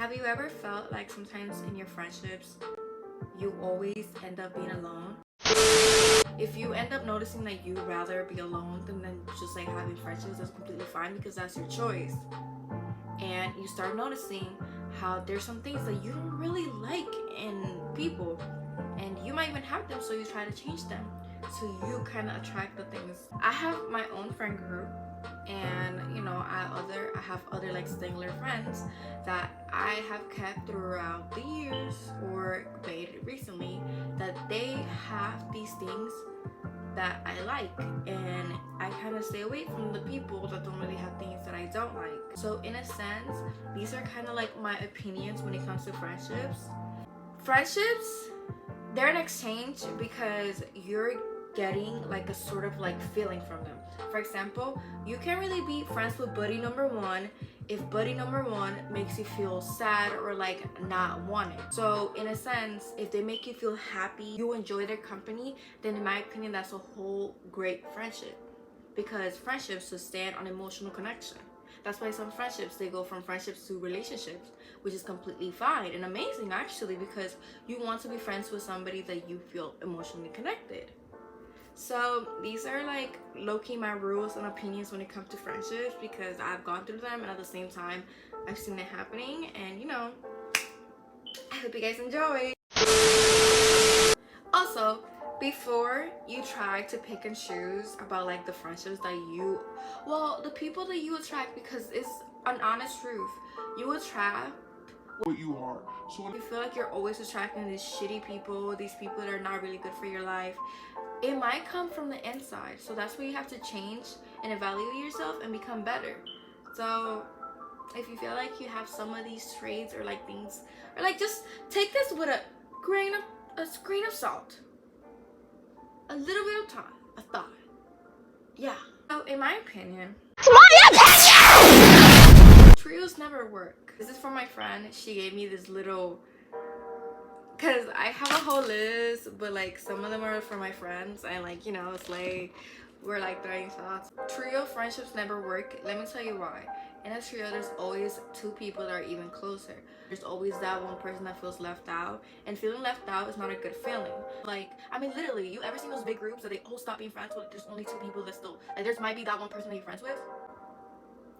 Have you ever felt like sometimes in your friendships, you always end up being alone? If you end up noticing that you'd rather be alone than just like having friendships, that's completely fine because that's your choice. And you start noticing how there's some things that you don't really like in people, and you might even have them, so you try to change them. So you kind of attract the things. I have my own friend group, and you know, I have other like Stingler friends that I have kept throughout the years or made recently, that they have these things that I like, and I kind of stay away from the people that don't really have things that I don't like. So in a sense, these are kind of like my opinions when it comes to friendships. Friendships, they're an exchange because you're getting like a sort of like feeling from them. For example, you can't really be friends with buddy number one if buddy number one makes you feel sad or like not wanted. So in a sense, if they make you feel happy, you enjoy their company, then in my opinion, that's a whole great friendship, because friendships should stand on emotional connection. That's why some friendships, they go from friendships to relationships, which is completely fine and amazing actually, because you want to be friends with somebody that you feel emotionally connected. So these are like low-key my rules and opinions when it comes to friendships, because I've gone through them and at the same time I've seen it happening, and you know, I hope you guys enjoy. Also, before you try to pick and choose about like the friendships that the people that you attract, because it's an honest truth, you attract what you are. So you feel like you're always attracting these shitty people, these people that are not really good for your life. It might come from the inside, so that's where you have to change and evaluate yourself and become better. So if you feel like you have some of these traits or like things, or like, just take this with a grain of salt, a little bit of time, a thought. Yeah. So in my opinion, trios never work. This is from my friend. She gave me this little, because I have a whole list, but like some of them are for my friends, and like, you know, it's like we're like throwing shots. Trio friendships never work. Let me tell you why. In a trio, there's always two people that are even closer. There's always that one person that feels left out, and feeling left out is not a good feeling. Like, I mean, literally, you ever seen those big groups that they all stop being friends with? There's only two people that still, like, there's might be that one person that you're friends with.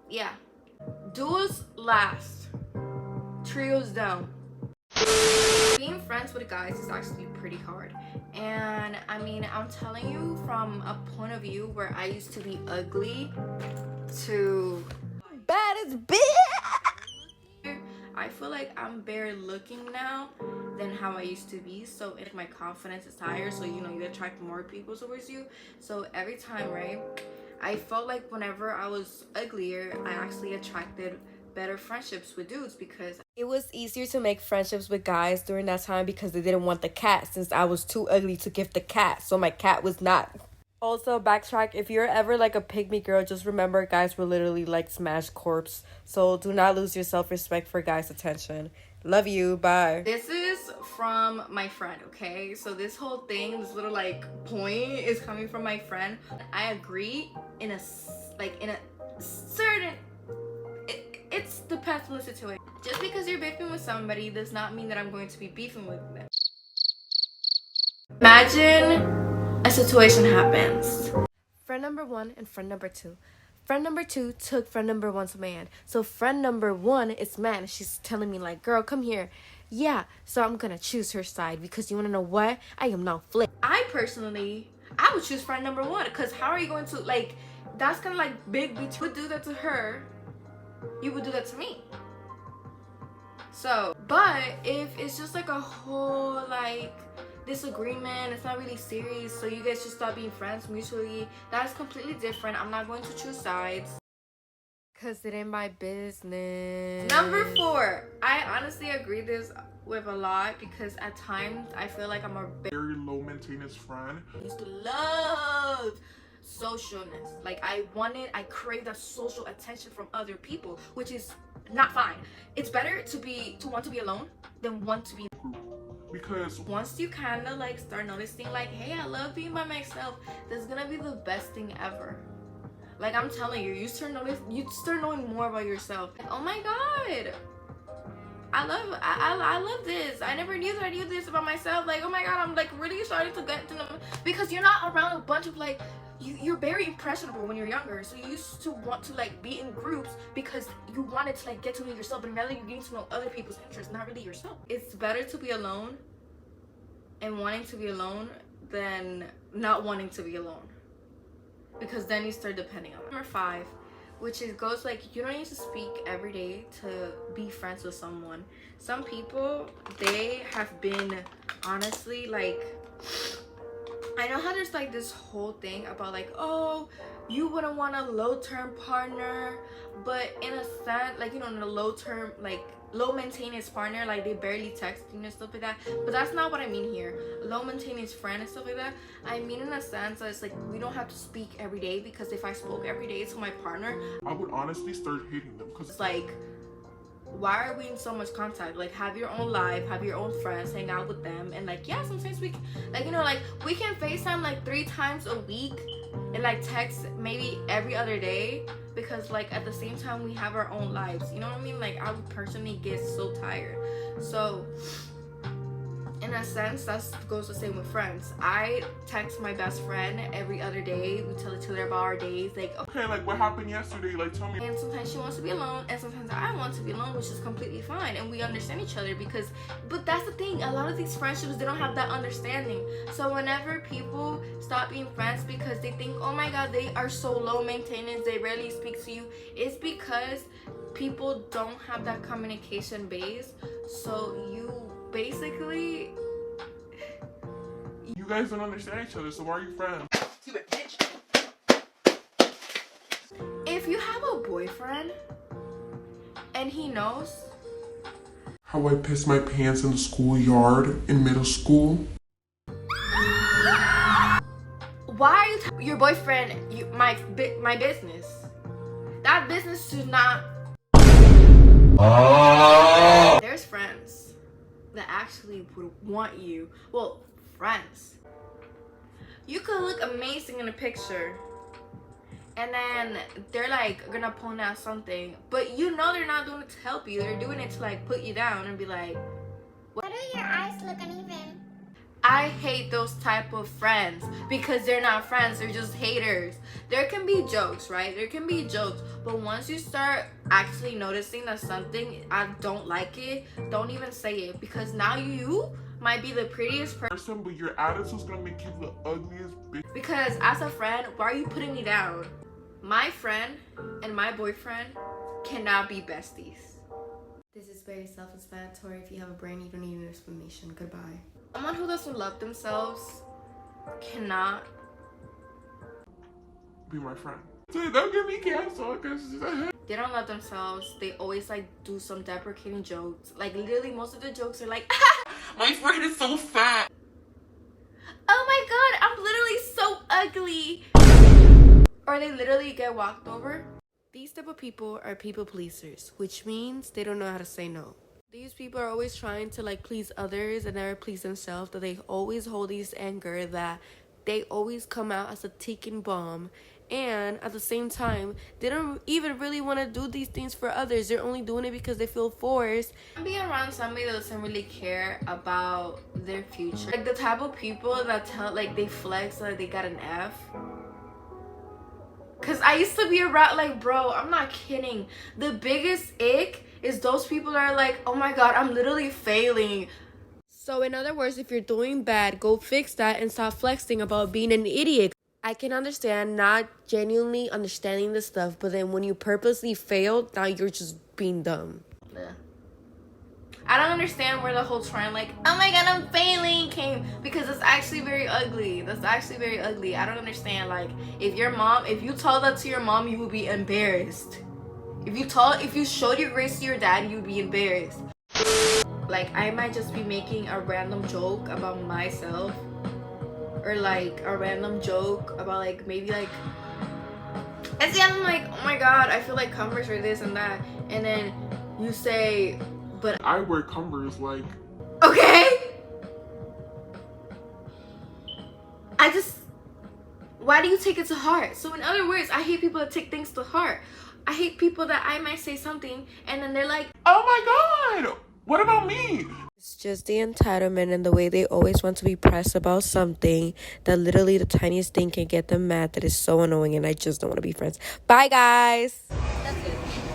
Yeah. Duos last. Trios don't. Being friends with guys is actually pretty hard, and I mean, I'm telling you from a point of view where I used to be ugly to bad as bitch. I feel like I'm better looking now than how I used to be, so if my confidence is higher, so you know, you attract more people towards you. So every time, right, I felt like whenever I was uglier, I actually attracted better friendships with dudes, because it was easier to make friendships with guys during that time because they didn't want the cat, since I was too ugly to give the cat, so my cat was not. Also, backtrack, if you're ever like a pygmy girl, just remember guys were literally like smashed corpse, so do not lose your self-respect for guys' attention. Love you, bye. This is from my friend, okay? So this whole thing, this little like point is coming from my friend. I agree in a certain, it depends on the situation. Just because you're beefing with somebody does not mean that I'm going to be beefing with them. Imagine a situation happens. Friend number one and friend number two. Friend number two took friend number one's man. So friend number one is man. She's telling me like, girl, come here. Yeah, so I'm gonna choose her side, because you wanna know what? I am not flip. I would choose friend number one, because how are you going to, like, that's kind of like big bitch would do that to her, you would do that to me. So, but if it's just like a whole like disagreement, it's not really serious, so you guys just stop being friends mutually, that's completely different. I'm not going to choose sides, because it ain't my business. Number 4, I honestly agree this with a lot, because at times I feel like I'm a very low maintenance friend. I used to love socialness. Like, I crave that social attention from other people, which is not fine. It's better to want to be alone than want to be in a group. Because once you kind of like start noticing like, hey, I love being by myself, that's gonna be the best thing ever. Like, I'm telling you, you start knowing more about yourself. Like, oh my god, I love this. I never knew that I knew this about myself. Like, oh my god, I'm like really starting to get to know, because you're not around a bunch of like, you're very impressionable when you're younger, so you used to want to like be in groups because you wanted to like get to know yourself, but now that you're getting to know other people's interests, not really yourself. It's better to be alone and wanting to be alone than not wanting to be alone, because then you start depending on it. Number 5, which is goes like, you don't need to speak every day to be friends with someone. Some people, they have been honestly like, I know how there's like this whole thing about like, oh, you wouldn't want a low-term partner, but in a sense, like, you know, in a low-term, like low maintenance partner, like they barely text you and stuff like that. But that's not what I mean here. Low maintenance friend and stuff like that, I mean in a sense that it's like, we don't have to speak every day, because if I spoke every day to my partner, I would honestly start hating them, because it's like, why are we in so much contact? Like, have your own life, have your own friends, hang out with them, and like, yeah, sometimes we like, you know, like we can FaceTime like 3 times a week and like text maybe every other day, because like at the same time we have our own lives, you know what I mean? Like, I would personally get so tired. So in a sense, that goes the same with friends. I text my best friend every other day. We tell each other about our days, like, okay, like what happened yesterday, like tell me. and sometimes she wants to be alone, and sometimes I want to be alone, which is completely fine, and we understand each other, because, but that's the thing, a lot of these friendships, they don't have that understanding. So whenever people stop being friends because they think, oh my god, they are so low maintenance, they rarely speak to you, it's because people don't have that communication base. So you basically, You guys don't understand each other, so why are you friends? if you have a boyfriend and he knows How I pissed my pants in the schoolyard in middle school. why are you your boyfriend my business, that business should not. There's friends that actually would want you, well, friends, you could look amazing in a picture and then they're like gonna point out something, but you know they're not doing it to help you, they're doing it to like put you down and be like, Why do your eyes look uneven? I hate those type of friends, because they're not friends, they're just haters. There can be jokes, right? There can be jokes, but once you start actually noticing that something, I don't like it, don't even say it, because now you might be the prettiest person, But your attitude's gonna make you the ugliest bitch. because as a friend, why are you putting me down? My friend and my boyfriend cannot be besties. This is very self-explanatory. If you have a brain, you don't need an explanation. Goodbye. Someone who doesn't love themselves cannot Be my friend. Dude, don't get me canceled, cause they don't love themselves. They always like do some deprecating jokes. Like literally most of the jokes are like, my friend is so fat. oh my god, I'm literally so ugly. Or they literally get walked over. These type of people are people pleasers, which means they don't know how to say no. These people are always trying to like please others and never please themselves, that they always hold these anger, that they always come out as a ticking bomb, and at the same time they don't even really want to do these things for others. They're only doing it because they feel forced. Being around somebody that doesn't really care about their future, like the type of people that tell, like they flex like they got an F. Cause I used to be around, like, bro, I'm not kidding, the biggest ick is those people that are like, oh my god, I'm literally failing. So in other words, if you're doing bad, go fix that and stop flexing about being an idiot. I can understand not genuinely understanding the stuff, but then when you purposely failed, now you're just being dumb. Yeah. I don't understand where the whole trend like, oh my god, I'm failing came, because it's actually very ugly. That's actually very ugly. I don't understand. Like, if you told that to your mom, you would be embarrassed. If you showed your grades to your dad, you'd be embarrassed. Like, I might just be making a random joke about myself, or like a random joke about like maybe like, and see, I'm like, oh my god, I feel like Converse or this and that, and then you say, but I wear Converse, like. Okay. Why do you take it to heart? So in other words, I hate people that take things to heart. I hate people that I might say something and then they're like, Oh my god! just the entitlement and the way they always want to be pressed about something that literally the tiniest thing can get them mad. That is so annoying, and I just don't want to be friends. Bye, guys. That's it.